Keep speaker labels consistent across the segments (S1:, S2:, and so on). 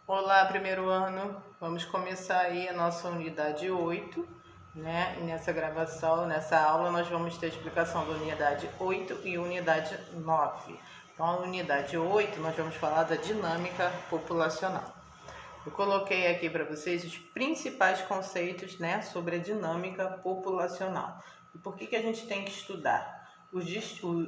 S1: Olá, primeiro ano. Vamos começar aí a nossa unidade 8, né? E nessa gravação, nessa aula, nós vamos ter a explicação da unidade 8 e unidade 9. Então, a unidade 8, nós vamos falar da dinâmica populacional. Eu coloquei aqui para vocês os principais conceitos, né, sobre a dinâmica populacional. E por que a gente tem que estudar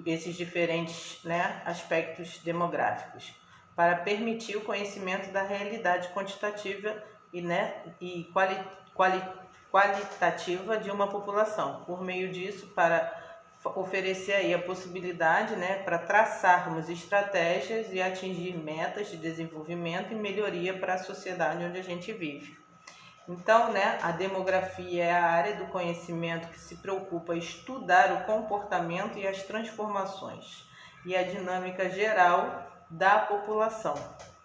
S1: esses diferentes, né, aspectos demográficos? Para permitir o conhecimento da realidade quantitativa e qualitativa de uma população. Por meio disso, para oferecer aí a possibilidade, né, para traçarmos estratégias e atingir metas de desenvolvimento e melhoria para a sociedade onde a gente vive. Então, né, a demografia é a área do conhecimento que se preocupa em estudar o comportamento e as transformações e a dinâmica geral da população,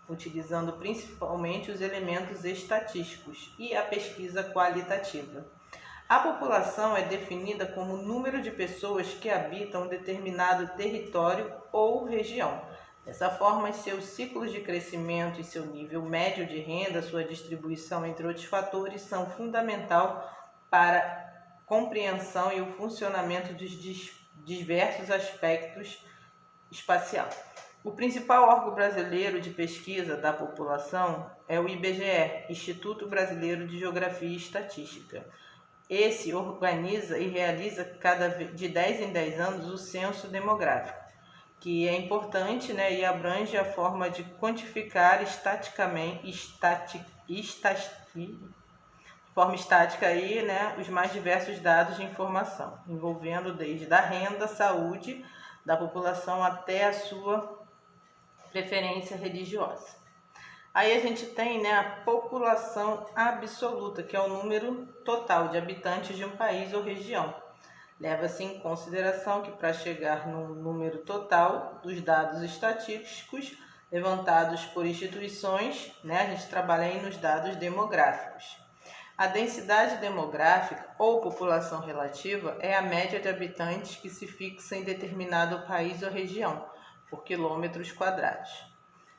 S1: utilizando principalmente os elementos estatísticos e a pesquisa qualitativa. A população é definida como o número de pessoas que habitam um determinado território ou região. Dessa forma, seus ciclos de crescimento e seu nível médio de renda, sua distribuição, entre outros fatores, são fundamental para a compreensão e o funcionamento dos diversos aspectos espacial. O principal órgão brasileiro de pesquisa da população é o IBGE, Instituto Brasileiro de Geografia e Estatística. Esse organiza e realiza de 10 em 10 anos o censo demográfico, que é importante, né, e abrange a forma de quantificar de forma estática aí, né, os mais diversos dados de informação, envolvendo desde a renda, saúde da população até a sua preferência religiosa. Aí a gente tem, né, a população absoluta, que é o número total de habitantes de um país ou região. Leva-se em consideração que para chegar no número total dos dados estatísticos levantados por instituições, né, a gente trabalha aí nos dados demográficos. A densidade demográfica ou população relativa é a média de habitantes que se fixa em determinado país ou região, por quilômetros quadrados.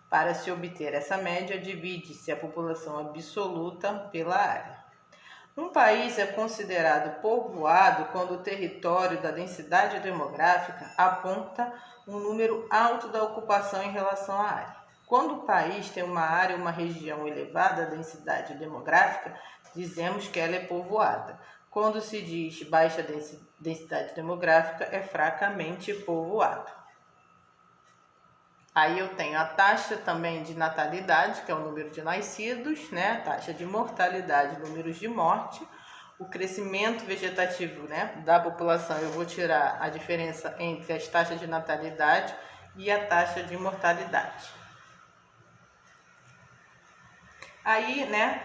S1: Para se obter essa média, divide-se a população absoluta pela área. Um país é considerado povoado quando o território da densidade demográfica aponta um número alto da ocupação em relação à área. Quando o país tem uma área ou uma região elevada densidade demográfica, dizemos que ela é povoada. Quando se diz baixa densidade demográfica, é fracamente povoado. Aí eu tenho a taxa também de natalidade, que é o número de nascidos, né? A taxa de mortalidade, números de morte. O crescimento vegetativo, né, da população, eu vou tirar a diferença entre as taxas de natalidade e a taxa de mortalidade. Aí, né,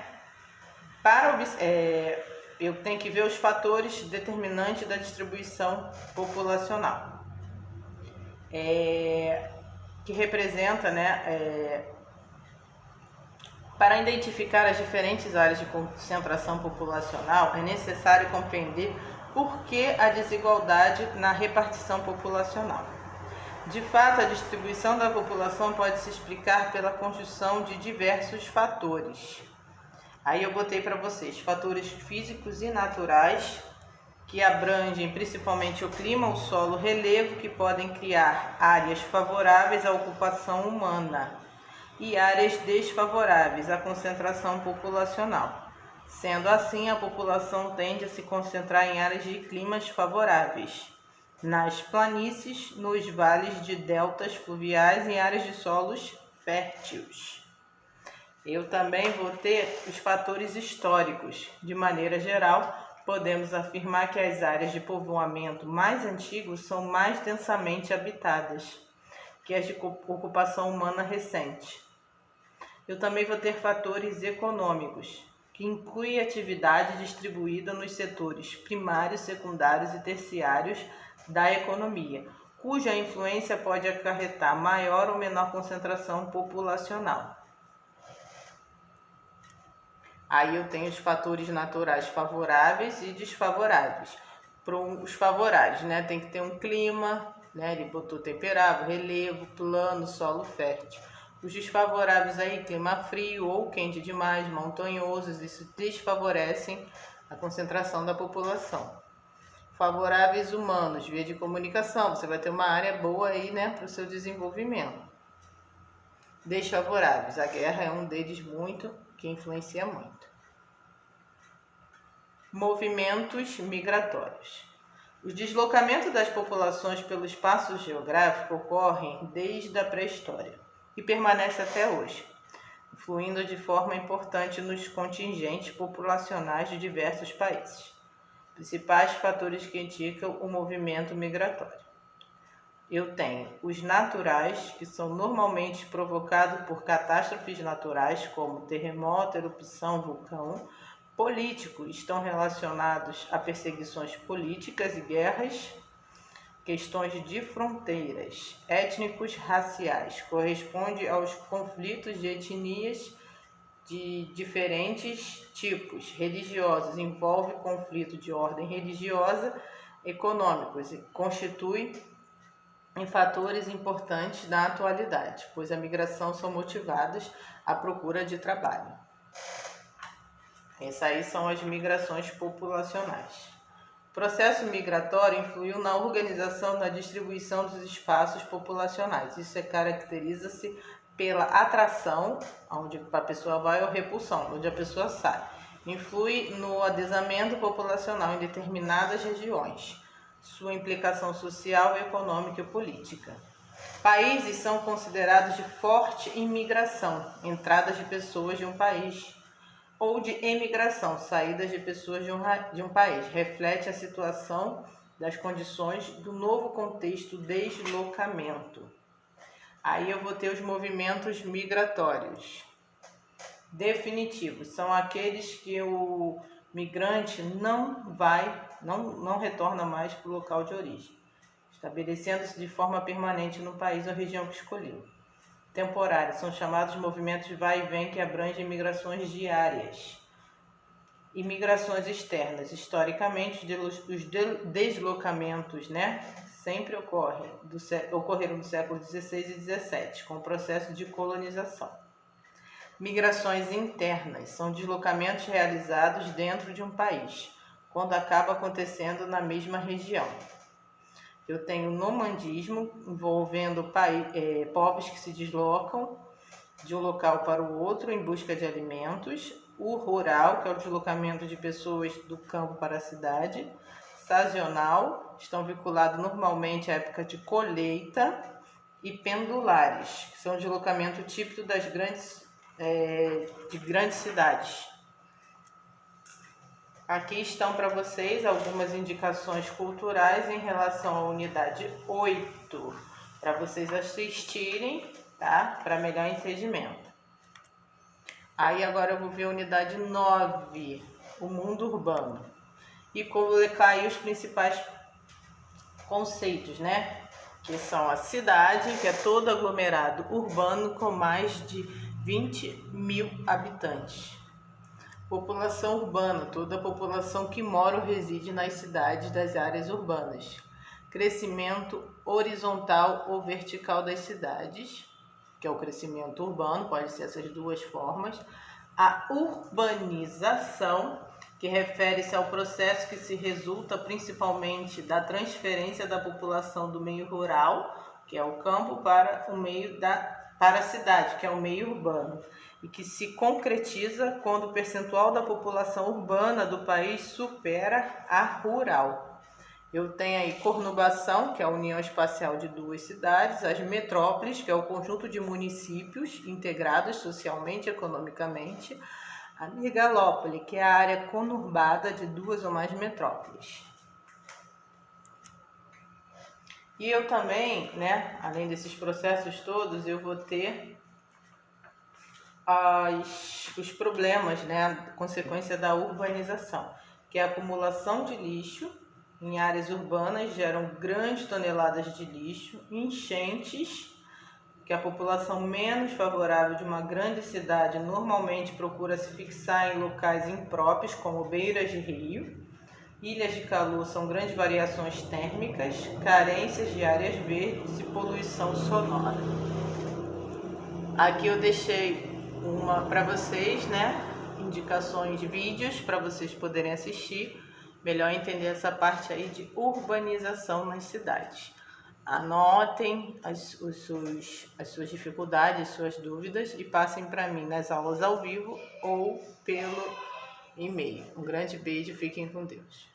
S1: eu tenho que ver os fatores determinantes da distribuição populacional. Que representa, né, para identificar as diferentes áreas de concentração populacional, é necessário compreender por que a desigualdade na repartição populacional. De fato, a distribuição da população pode se explicar pela conjunção de diversos fatores. Aí eu botei para vocês fatores físicos e naturais, que abrangem principalmente o clima, o solo, o relevo, que podem criar áreas favoráveis à ocupação humana e áreas desfavoráveis à concentração populacional. Sendo assim, a população tende a se concentrar em áreas de climas favoráveis, nas planícies, nos vales de deltas fluviais e em áreas de solos férteis. Eu também vou ter os fatores históricos. De maneira geral, podemos afirmar que as áreas de povoamento mais antigos são mais densamente habitadas que as de ocupação humana recente. Eu também vou ter fatores econômicos, que incluem atividade distribuída nos setores primários, secundários e terciários da economia, cuja influência pode acarretar maior ou menor concentração populacional. Aí eu tenho os fatores naturais favoráveis e desfavoráveis. Para os favoráveis, né, tem que ter um clima, né, ele botou temperado, relevo, plano, solo fértil. Os desfavoráveis aí, clima frio ou quente demais, montanhosos, isso desfavorecem a concentração da população. Favoráveis humanos, via de comunicação, você vai ter uma área boa aí, né, para o seu desenvolvimento. Desfavoráveis, a guerra é um deles que influencia muito. Movimentos migratórios. O deslocamento das populações pelo espaço geográfico ocorre desde a pré-história e permanece até hoje, influindo de forma importante nos contingentes populacionais de diversos países. Principais fatores que indicam o movimento migratório. Eu tenho os naturais, que são normalmente provocados por catástrofes naturais, como terremoto, erupção, vulcão. Políticos estão relacionados a perseguições políticas e guerras. Questões de fronteiras. Étnicos, raciais, corresponde aos conflitos de etnias de diferentes tipos. Religiosos, envolve conflito de ordem religiosa. Econômicos, constitui em fatores importantes da atualidade, pois a migração são motivadas à procura de trabalho. Essas aí são as migrações populacionais. O processo migratório influiu na organização da distribuição dos espaços populacionais. Isso caracteriza-se pela atração, onde a pessoa vai, ou repulsão, onde a pessoa sai. Influi no adensamento populacional em determinadas regiões. Sua implicação social, econômica e política. Países são considerados de forte imigração, entradas de pessoas de um país, ou de emigração, saídas de pessoas de um país. Reflete a situação das condições do novo contexto deslocamento. Aí eu vou ter os movimentos migratórios. Definitivos, são aqueles que o migrante não retorna mais para o local de origem, estabelecendo-se de forma permanente no país ou região que escolheu. Temporários, são chamados movimentos de vai e vem que abrangem migrações diárias. E migrações externas, historicamente, os deslocamentos, sempre ocorreram no século XVI e XVII, com o processo de colonização. Migrações internas são deslocamentos realizados dentro de um país, quando acaba acontecendo na mesma região. Eu tenho nomandismo, envolvendo povos que se deslocam de um local para o outro em busca de alimentos. O rural, que é o deslocamento de pessoas do campo para a cidade. Sazonal, estão vinculados normalmente à época de colheita. E pendulares, que são o deslocamento típico de grandes cidades. Aqui estão para vocês algumas indicações culturais em relação à unidade 8, para vocês assistirem, tá? Para melhor entendimento. Aí agora eu vou ver a unidade 9, o mundo urbano. E colocar aí os principais conceitos, que são a cidade, que é todo aglomerado urbano com mais de 20.000 habitantes. População urbana, toda a população que mora ou reside nas cidades das áreas urbanas. Crescimento horizontal ou vertical das cidades, que é o crescimento urbano, pode ser essas duas formas. A urbanização, que refere-se ao processo que se resulta principalmente da transferência da população do meio rural, que é o campo, para a cidade, que é o meio urbano, e que se concretiza quando o percentual da população urbana do país supera a rural. Eu tenho aí conurbação, que é a união espacial de duas cidades, as metrópoles, que é o conjunto de municípios integrados socialmente e economicamente, a megalópole, que é a área conurbada de duas ou mais metrópoles. E eu também, além desses processos todos, eu vou ter os problemas, consequência da urbanização, que é a acumulação de lixo em áreas urbanas, geram grandes toneladas de lixo, enchentes, que a população menos favorável de uma grande cidade normalmente procura se fixar em locais impróprios, como beiras de rio. Ilhas de calor são grandes variações térmicas, carências de áreas verdes e poluição sonora. Aqui eu deixei uma para vocês, né? Indicações de vídeos para vocês poderem assistir, melhor entender essa parte aí de urbanização nas cidades. Anotem as suas dificuldades, as suas dúvidas e passem para mim nas aulas ao vivo ou pelo e-mail. Um grande beijo, fiquem com Deus.